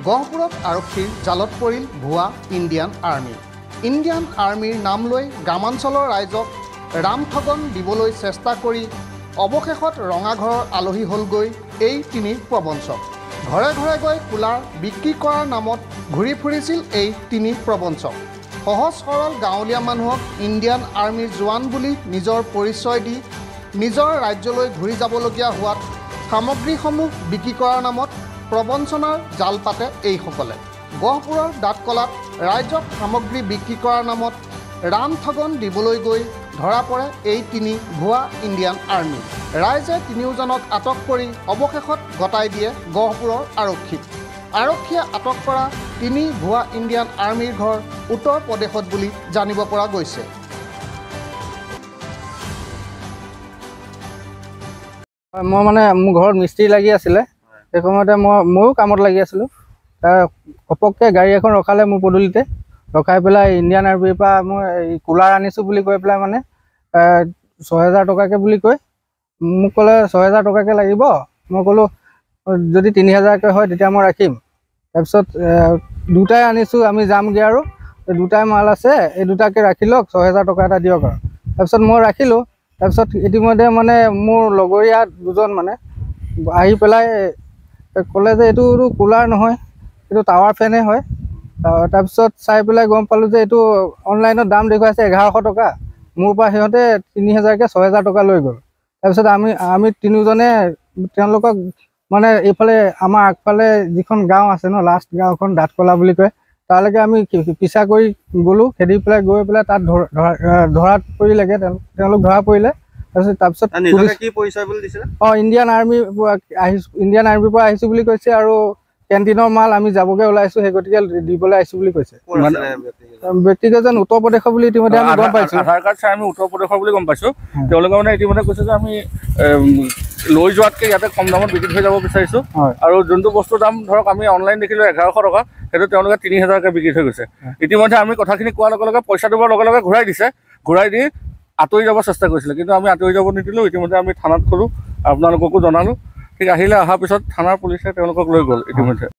গহপুৰত আৰক্ষীৰ জালত পৰিল ভুৱা ইণ্ডিয়ান আৰ্মি। ইণ্ডিয়ান আৰ্মিৰ নাম লৈ গ্ৰামাঞ্চলৰ ৰাইজক ৰামঠগন দিবলৈ চেষ্টা কৰি অৱশেষত ৰঙাঘৰৰ আলহী হ'লগৈ এই তিনি প্ৰবঞ্চক। ঘৰে ঘৰে গৈ কুলাৰ বিক্ৰী কৰাৰ নামত ঘূৰি ফুৰিছিল এই তিনি প্ৰবঞ্চক। সহজ সৰল গাঁৱলীয়া মানুহক ইণ্ডিয়ান আৰ্মিৰ জোৱান বুলি নিজৰ পৰিচয় দি নিজৰ ৰাজ্যলৈ ঘূৰি যাবলগীয়া হোৱাত সামগ্ৰীসমূহ বিক্ৰী কৰাৰ নামত প্ৰবঞ্চনাৰ জাল পাতে এইসকলে। গহপুৰৰ দাঁতকলাত ৰাইজক সামগ্ৰী বিক্ৰী কৰাৰ নামত ৰামঠগন দিবলৈ গৈ ধৰা পৰে এই তিনি ভুৱা ইণ্ডিয়ান আৰ্মি। ৰাইজে তিনিওজনক আটক কৰি অৱশেষত গতাই দিয়ে গহপুৰৰ আৰক্ষীক। আৰক্ষীয়ে আটক কৰা তিনি ভুৱা ইণ্ডিয়ান আৰ্মিৰ ঘৰ উত্তৰ প্ৰদেশত বুলি জানিব পৰা গৈছে। মই মানে মোৰ ঘৰত মিস্ত্ৰী লাগি আছিলে, সেই সময়তে ময়ো কামত লাগি আছিলোঁ। তাৰ ঘপককৈ গাড়ী এখন ৰখালে মোৰ পদূলিতে, ৰখাই পেলাই ইণ্ডিয়ান আৰ্মিৰ পৰা মই কুলাৰ আনিছোঁ বুলি কৈ পেলাই মানে ৬,০০০ টকাকৈ বুলি কৈ মোক ক'লে ৬,০০০ টকাকৈ লাগিব। মই ক'লোঁ যদি ৩,০০০কৈ হয় তেতিয়া মই ৰাখিম। তাৰপিছত দুটাই আনিছোঁ, আমি যামগৈ আৰু দুটাই মাল আছে, এই দুটাকৈ ৰাখি লওক, ৬,০০০ টকা এটা দিয়ক আৰু। তাৰপিছত মই ৰাখিলোঁ। তাৰপিছত ইতিমধ্যে মানে মোৰ লগৰীয়া দুজন মানে আহি পেলাই ক'লে যে এইটো কুলাৰ নহয়, এইটো টাৱাৰ ফেনে হয়। তাৰপিছত চাই পেলাই গম পালোঁ যে এইটো অনলাইনত দাম দেখুৱাইছে ১১০০ টকা। মোৰ পৰা সিহঁতে ৩,০০০কৈ ৬,০০০ টকা লৈ গ'ল। তাৰপিছত আমি তিনিওজনে তেওঁলোকক মানে এইফালে আমাৰ আগফালে যিখন গাঁও আছে ন, লাষ্ট গাঁওখন দাঁতকলা বুলি কয়, তালৈকে আমি পিছা কৰি গ'লোঁ। খেদি পেলাই গৈ পেলাই তাত ধৰাত পৰিলেগৈ, তেওঁলোক ধৰা পৰিলে। তাৰপিছত ইণ্ডিয়ান আৰ্মিৰ পৰা আহিছোঁ বুলি কৈছে আৰু কেণ্টিনৰ মাল আমি যাবগৈ ওলাইছোঁ, সেই গতিকে দিবলৈ আহিছোঁ বুলি কৈছে। ব্যক্তিকেইজন উত্তৰ প্ৰদেশৰ বুলি ইতিমধ্যে আমি গম পাইছোঁ। আধাৰ কাৰ্ড চাই আমি উত্তৰ প্ৰদেশৰ বুলি গম পাইছোঁ। তেওঁলোকে মানে ইতিমধ্যে কৈছে যে আমি লৈ যোৱাতকৈ ইয়াতে কম দামত বিক্ৰী হৈ যাব বিচাৰিছোঁ। আৰু যোনটো বস্তুৰ দাম ধৰক আমি অনলাইন দেখিলোঁ ১১০০ টকা, সেইটো তেওঁলোকে ৩,০০০কৈ বিক্ৰী হৈ গৈছে। ইতিমধ্যে আমি কথাখিনি কোৱাৰ লগে লগে পইচা দিবৰ লগে লগে ঘূৰাই দিছে। ঘূৰাই দি আঁতৰি যাব চেষ্টা কৰিছিলে, কিন্তু আমি আঁতৰি যাব নিদিলোঁ। ইতিমধ্যে আমি থানাত ক'লোঁ, আপোনালোককো জনালোঁ। ঠিক আহিলে, অহাৰ পিছত থানাৰ পুলিচে তেওঁলোকক লৈ গ'ল ইতিমধ্যে।